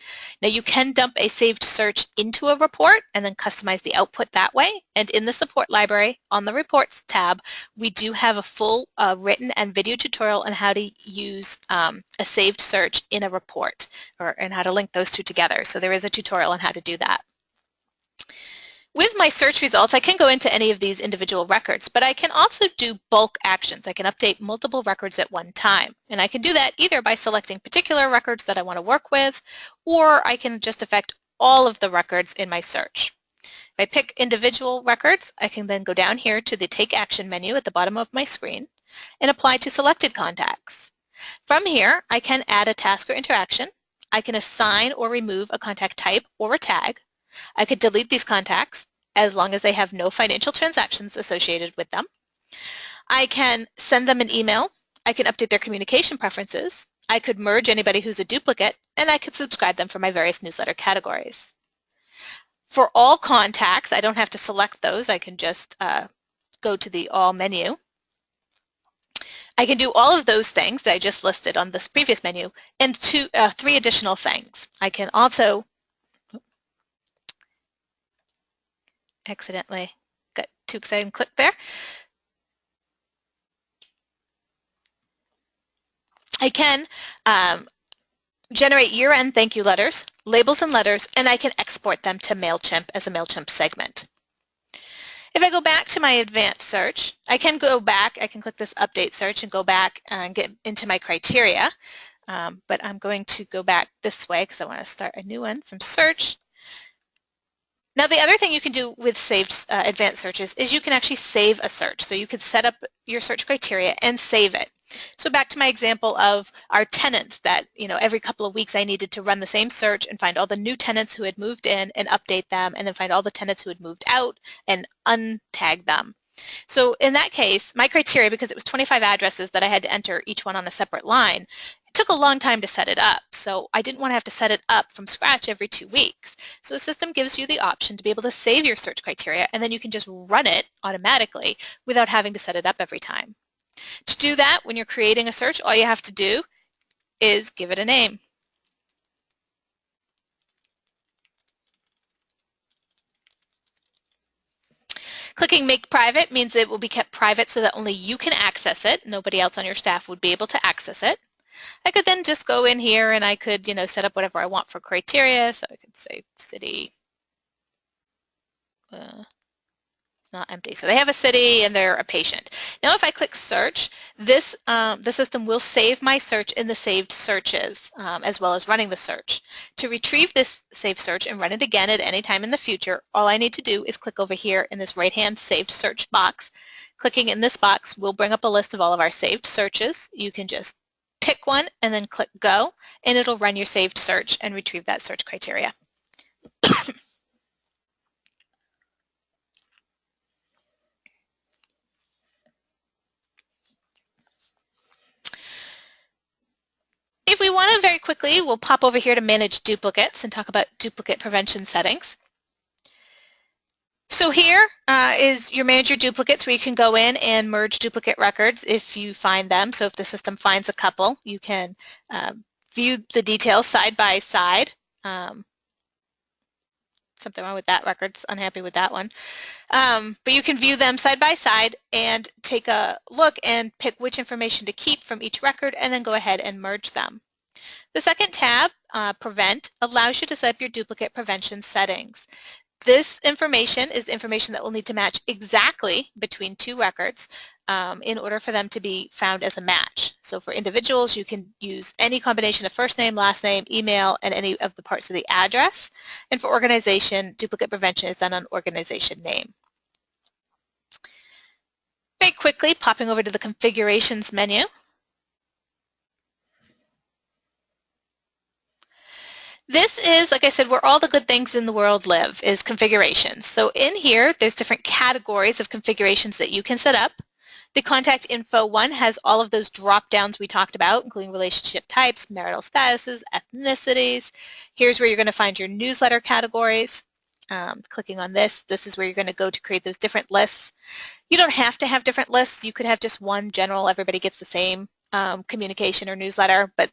Now you can dump a saved search into a report and then customize the output that way. And in the support library, on the reports tab, we do have a full written and video tutorial on how to use a saved search in a report, and how to link those two together. So there is a tutorial on how to do that. With my search results, I can go into any of these individual records, but I can also do bulk actions. I can update multiple records at one time, and I can do that either by selecting particular records that I want to work with, or I can just affect all of the records in my search. If I pick individual records, I can then go down here to the Take Action menu at the bottom of my screen and apply to selected contacts. From here, I can add a task or interaction. I can assign or remove a contact type or a tag. I could delete these contacts as long as they have no financial transactions associated with them. I can send them an email. I can update their communication preferences. I could merge anybody who's a duplicate, and I could subscribe them for my various newsletter categories. For all contacts, I don't have to select those. I can just go to the All menu. I can do all of those things that I just listed on this previous menu and three additional things. I can also accidentally got too excited and clicked there. I can generate year-end thank you letters, labels and letters, and I can export them to MailChimp as a MailChimp segment. If I go back to my advanced search, I can go back, I can click this update search and go back and get into my criteria, but I'm going to go back this way because I want to start a new one from search. Now the other thing you can do with saved advanced searches is you can actually save a search. So you could set up your search criteria and save it. So back to my example of our tenants that, every couple of weeks I needed to run the same search and find all the new tenants who had moved in and update them, and then find all the tenants who had moved out and untag them. So in that case, my criteria, because it was 25 addresses that I had to enter each one on a separate line, it took a long time to set it up. So I didn't want to have to set it up from scratch every 2 weeks. So the system gives you the option to be able to save your search criteria, and then you can just run it automatically without having to set it up every time. To do that, when you're creating a search, all you have to do is give it a name. Clicking Make Private means it will be kept private so that only you can access it. Nobody else on your staff would be able to access it. I could then just go in here and I could, set up whatever I want for criteria. So I could say city. Not empty. So they have a city and they're a patient. Now if I click search, this the system will save my search in the saved searches as well as running the search. To retrieve this saved search and run it again at any time in the future, all I need to do is click over here in this right-hand saved search box. Clicking in this box will bring up a list of all of our saved searches. You can just pick one and then click go, and it'll run your saved search and retrieve that search criteria. If we want to very quickly, we'll pop over here to manage duplicates and talk about duplicate prevention settings. So here is your manage your duplicates, where you can go in and merge duplicate records if you find them. So if the system finds a couple, you can view the details side by side. Something wrong with that record's unhappy with that one. But you can view them side by side and take a look and pick which information to keep from each record and then go ahead and merge them. The second tab, Prevent, allows you to set up your duplicate prevention settings. This information is information that will need to match exactly between two records in order for them to be found as a match. So for individuals, you can use any combination of first name, last name, email, and any of the parts of the address. And for organization, duplicate prevention is done on organization name. Very quickly, popping over to the configurations menu. This is, like I said, where all the good things in the world live, is configurations. So in here, there's different categories of configurations that you can set up. The contact info one has all of those drop downs we talked about, including relationship types, marital statuses, ethnicities. Here's where you're going to find your newsletter categories. Clicking on this is where you're going to go to create those different lists. You don't have to have different lists. You could have just one general, everybody gets the same communication or newsletter, but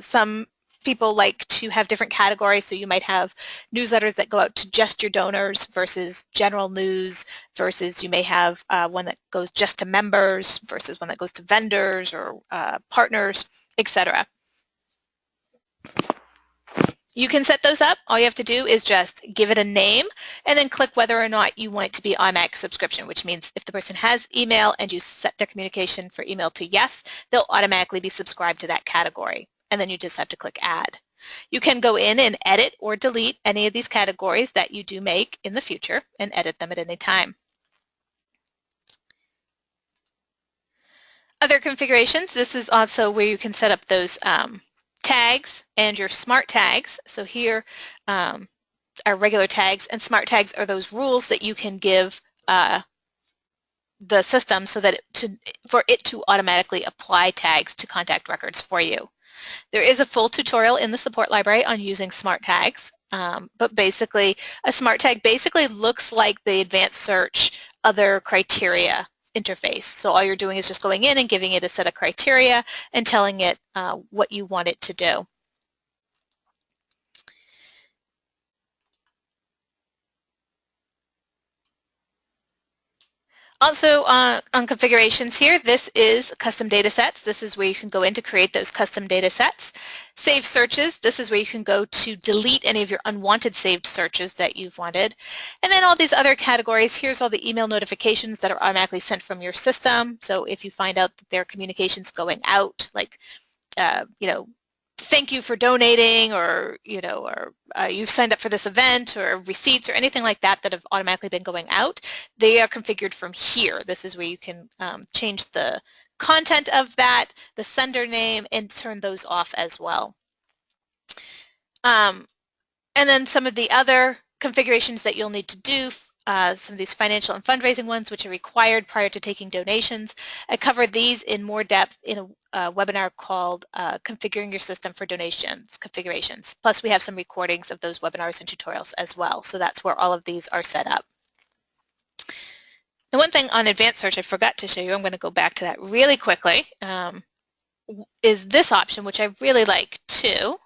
some people like to have different categories, so you might have newsletters that go out to just your donors versus general news, versus you may have one that goes just to members versus one that goes to vendors or partners, etc. You can set those up. All you have to do is just give it a name and then click whether or not you want it to be automatic subscription, which means if the person has email and you set their communication for email to yes, they'll automatically be subscribed to that category. And then you just have to click add. You can go in and edit or delete any of these categories that you do make in the future and edit them at any time. Other configurations, this is also where you can set up those tags and your smart tags. So here are regular tags, and smart tags are those rules that you can give the system so that for it to automatically apply tags to contact records for you. There is a full tutorial in the support library on using smart tags, but basically a smart tag basically looks like the advanced search other criteria interface. So all you're doing is just going in and giving it a set of criteria and telling it what you want it to do. Also on configurations here, this is custom data sets. This is where you can go in to create those custom data sets. Save searches, this is where you can go to delete any of your unwanted saved searches that you've wanted. And then all these other categories, here's all the email notifications that are automatically sent from your system. So if you find out that there are communications going out, like, thank you for donating, or you've signed up for this event, or receipts or anything like that that have automatically been going out, they are configured from here. This is where you can change the content of that, the sender name, and turn those off as well. And then some of the other configurations that you'll need to do, some of these financial and fundraising ones, which are required prior to taking donations. I covered these in more depth in a webinar called Configuring Your System for Donations Configurations. Plus, we have some recordings of those webinars and tutorials as well. So that's where all of these are set up. And one thing on advanced search I forgot to show you, I'm going to go back to that really quickly, is this option, which I really like too.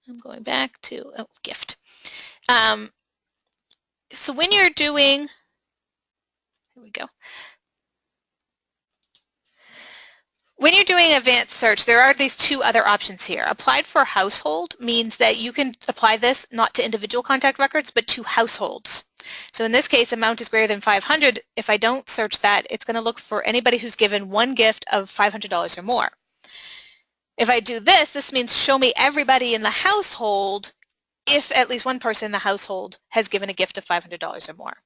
I'm going back to gift. So when you're doing, here we go. When you're doing advanced search, there are these two other options here. Applied for household means that you can apply this not to individual contact records, but to households. So in this case, amount is greater than 500. If I don't search that, it's going to look for anybody who's given one gift of $500 or more. If I do this, this means show me everybody in the household if at least one person in the household has given a gift of $500 or more.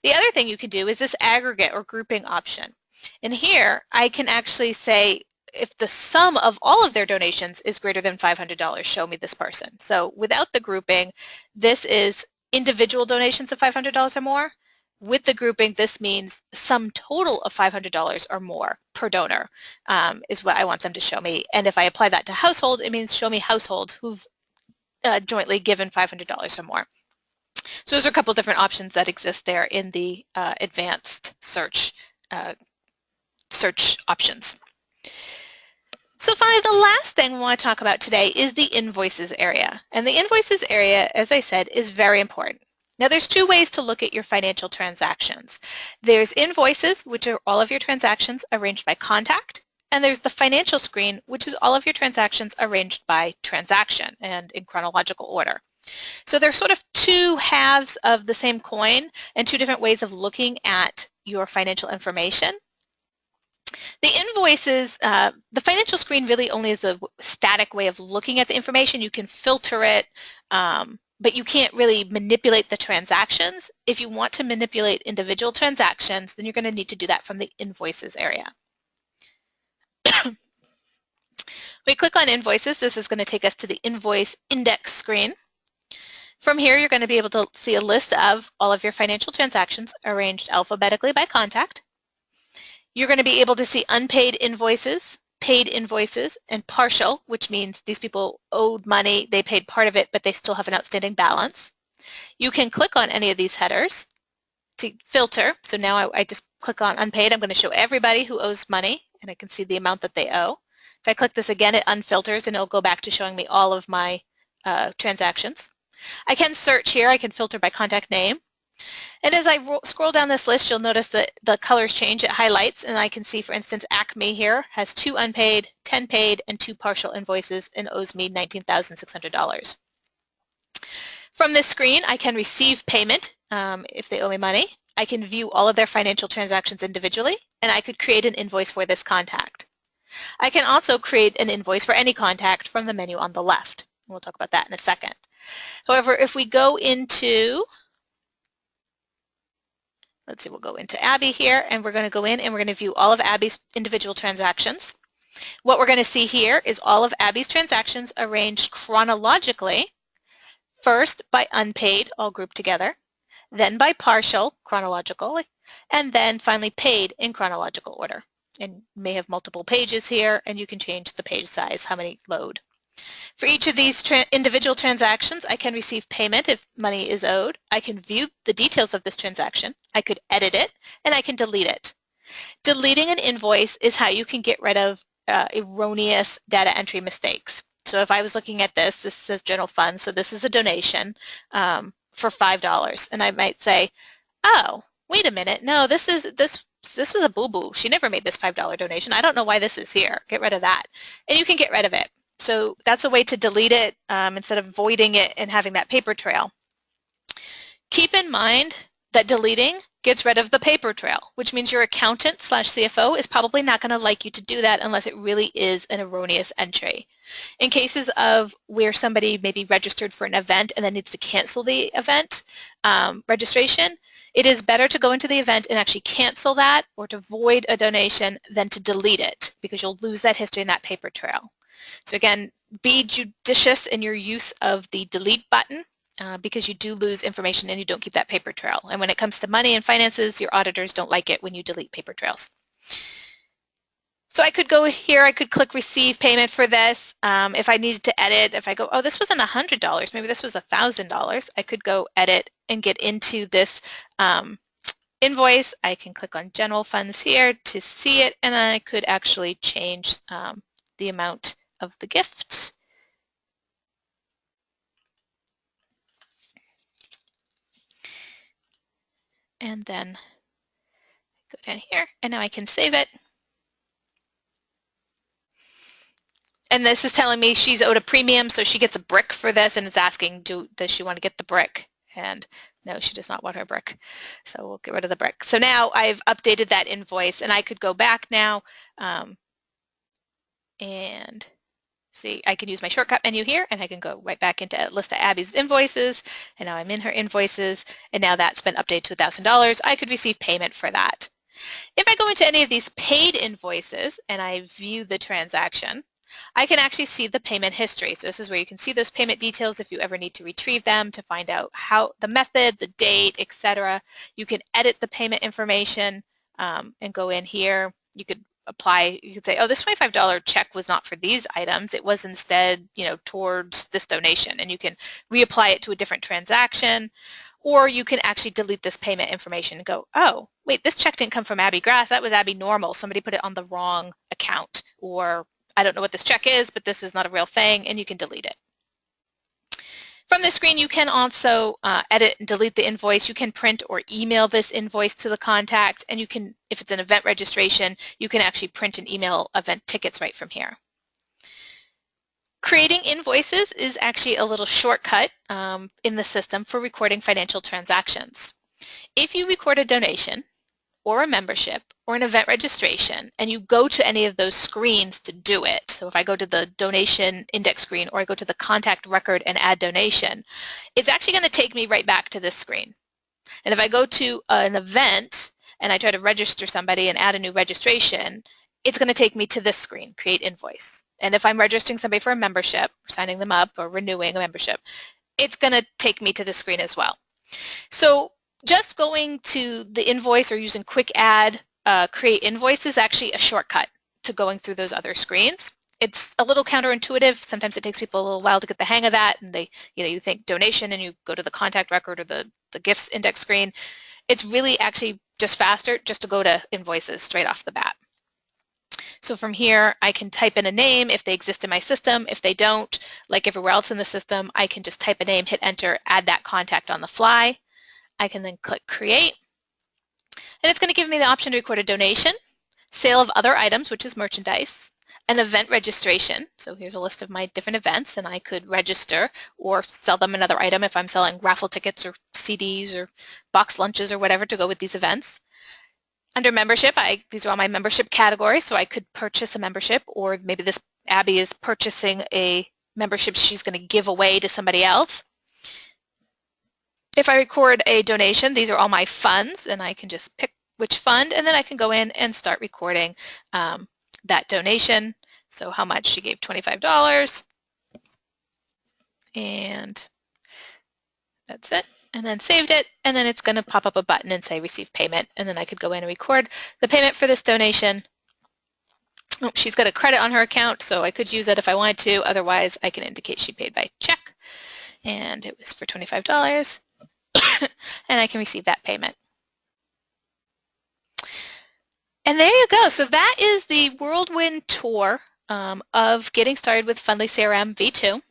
The other thing you can do is this aggregate or grouping option. And here I can actually say if the sum of all of their donations is greater than $500, show me this person. So without the grouping, this is individual donations of $500 or more. With the grouping, this means sum total of $500 or more per donor is what I want them to show me. And if I apply that to household, it means show me households who've jointly given $500 or more. So those are a couple different options that exist there in the advanced search options. So finally, the last thing we want to talk about today is the invoices area. And the invoices area, as I said, is very important. Now there's two ways to look at your financial transactions. There's invoices, which are all of your transactions arranged by contact, And there's the financial screen, which is all of your transactions arranged by transaction and in chronological order. So they're sort of two halves of the same coin and two different ways of looking at your financial information. The invoices, the financial screen really only is a static way of looking at the information. You can filter it, but you can't really manipulate the transactions. If you want to manipulate individual transactions, then you're going to need to do that from the invoices area. We click on invoices. This is going to take us to the invoice index screen. From here, you're going to be able to see a list of all of your financial transactions arranged alphabetically by contact. You're going to be able to see unpaid invoices, paid invoices, and partial, which means these people owed money, they paid part of it, but they still have an outstanding balance. You can click on any of these headers to filter. So now I just click on unpaid. I'm going to show everybody who owes money, and I can see the amount that they owe. If I click this again, it unfilters, and it'll go back to showing me all of my transactions. I can search here. I can filter by contact name. And as I scroll down this list, you'll notice that the colors change. It highlights, and I can see, for instance, Acme here has 2 unpaid, 10 paid, and 2 partial invoices and owes me $19,600. From this screen, I can receive payment if they owe me money. I can view all of their financial transactions individually, and I could create an invoice for this contact. I can also create an invoice for any contact from the menu on the left. We'll talk about that in a second. However, if we go into, let's see, we'll go into Abby here, and we're going to go in and we're going to view all of Abby's individual transactions. What we're going to see here is all of Abby's transactions arranged chronologically, first by unpaid, all grouped together, then by partial, chronological, and then finally paid in chronological order. And you may have multiple pages here, and you can change the page size, how many load. For each of these individual transactions, I can receive payment if money is owed. I can view the details of this transaction. I could edit it, and I can delete it. Deleting an invoice is how you can get rid of erroneous data entry mistakes. So if I was looking at this says general fund, so this is a donation for $5, and I might say, oh, wait a minute, no, this was a boo-boo. She never made this $5 donation. I don't know why this is here. Get rid of that. And you can get rid of it. So that's a way to delete it instead of voiding it and having that paper trail. Keep in mind that deleting gets rid of the paper trail, which means your accountant / CFO is probably not going to like you to do that unless it really is an erroneous entry. In cases of where somebody may be registered for an event and then needs to cancel the event registration, it is better to go into the event and actually cancel that or to void a donation than to delete it, because you'll lose that history and that paper trail. So again, be judicious in your use of the delete button because you do lose information and you don't keep that paper trail. And when it comes to money and finances, your auditors don't like it when you delete paper trails. So I could go here, I could click receive payment for this. If I needed to edit, if I go, oh, this wasn't $100, maybe this was $1,000, I could go edit and get into this invoice. I can click on general funds here to see it, and I could actually change the amount of the gift. And then go down here, and now I can save it. And this is telling me she's owed a premium, so she gets a brick for this, and it's asking, does she want to get the brick? And no, she does not want her brick. So we'll get rid of the brick. So now I've updated that invoice, and I could go back now and see, I can use my shortcut menu here, and I can go right back into a list of Abby's invoices, and now I'm in her invoices, and now that's been updated to $1,000. I could receive payment for that. If I go into any of these paid invoices and I view the transaction, I can actually see the payment history. So this is where you can see those payment details if you ever need to retrieve them to find out how the method, the date, etc. You can edit the payment information and go in here. You could apply, you could say, oh, this $25 check was not for these items. It was instead, towards this donation, and you can reapply it to a different transaction. Or you can actually delete this payment information and go, oh, wait, this check didn't come from Abby Grass. That was Abby Normal. Somebody put it on the wrong account. Or I don't know what this check is, but this is not a real thing, and you can delete it. From this screen, you can also edit and delete the invoice. You can print or email this invoice to the contact, and you can, if it's an event registration, you can actually print and email event tickets right from here. Creating invoices is actually a little shortcut in the system for recording financial transactions. If you record a donation or a membership or an event registration and you go to any of those screens to do it, so if I go to the donation index screen or I go to the contact record and add donation, it's actually going to take me right back to this screen. And if I go to an event and I try to register somebody and add a new registration, it's going to take me to this screen, create invoice. And if I'm registering somebody for a membership, signing them up or renewing a membership, it's going to take me to the screen as well. So just going to the invoice or using quick add create invoice is actually a shortcut to going through those other screens. It's a little counterintuitive. Sometimes it takes people a little while to get the hang of that, and they, you think donation and you go to the contact record or the gifts index screen. It's really actually just faster just to go to invoices straight off the bat. So from here, I can type in a name if they exist in my system. If they don't, like everywhere else in the system, I can just type a name, hit enter, add that contact on the fly. I can then click create. And it's going to give me the option to record a donation, sale of other items, which is merchandise, an event registration. So here's a list of my different events, and I could register or sell them another item if I'm selling raffle tickets or CDs or box lunches or whatever to go with these events. Under membership, these are all my membership categories, so I could purchase a membership, or maybe this Abby is purchasing a membership she's going to give away to somebody else. If I record a donation, these are all my funds, and I can just pick which fund, and then I can go in and start recording that donation. So how much? She gave $25, and that's it. And then saved it, and then it's going to pop up a button and say receive payment, and then I could go in and record the payment for this donation. Oh, she's got a credit on her account, so I could use it if I wanted to. Otherwise, I can indicate she paid by check, and it was for $25, and I can receive that payment. And there you go. So that is the whirlwind tour of getting started with Fundly CRM V2.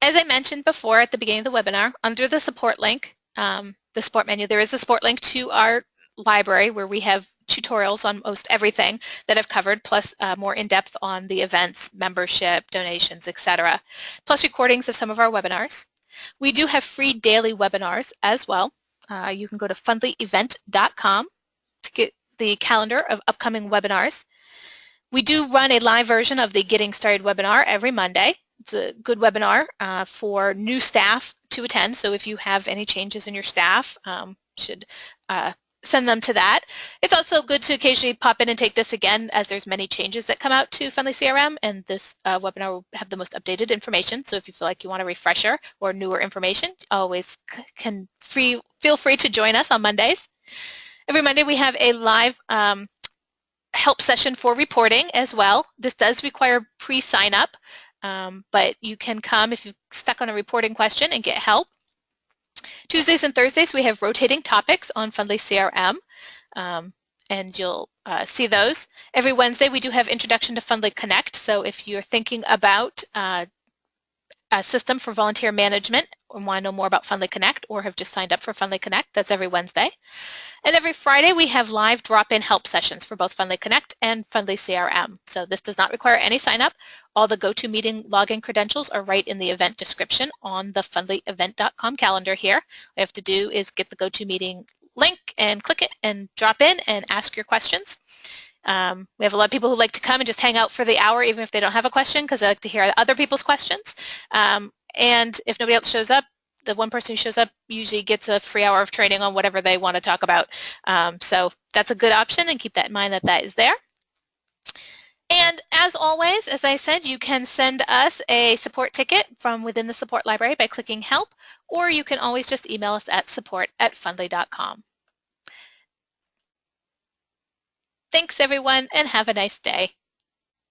As I mentioned before at the beginning of the webinar, under the support link, the support menu, there is a support link to our library where we have tutorials on most everything that I've covered, plus more in-depth on the events, membership, donations, etc., plus recordings of some of our webinars. We do have free daily webinars as well. You can go to fundlyevent.com to get the calendar of upcoming webinars. We do run a live version of the Getting Started webinar every Monday. It's a good webinar for new staff to attend, so if you have any changes in your staff, should send them to that. It's also good to occasionally pop in and take this again, as there's many changes that come out to Fundly CRM, and this webinar will have the most updated information, so if you feel like you want a refresher or newer information, always can feel free to join us on Mondays. Every Monday we have a live help session for reporting as well. This does require pre-sign up, but you can come if you're stuck on a reporting question and get help. Tuesdays and Thursdays we have rotating topics on Fundly CRM, and you'll see those. Every Wednesday we do have Introduction to Fundly Connect, so if you're thinking about a system for volunteer management or want to know more about Fundly Connect or have just signed up for Fundly Connect, that's every Wednesday. And every Friday we have live drop-in help sessions for both Fundly Connect and Fundly CRM. So this does not require any sign-up. All the GoToMeeting login credentials are right in the event description on the fundlyevent.com calendar here. All you have to do is get the GoToMeeting link and click it and drop in and ask your questions. We have a lot of people who like to come and just hang out for the hour even if they don't have a question, because they like to hear other people's questions. And if nobody else shows up, the one person who shows up usually gets a free hour of training on whatever they want to talk about. So that's a good option, and keep that in mind that that is there. And as always, as I said, you can send us a support ticket from within the support library by clicking help, or you can always just email us at support@fundly.com. Thanks everyone, and have a nice day.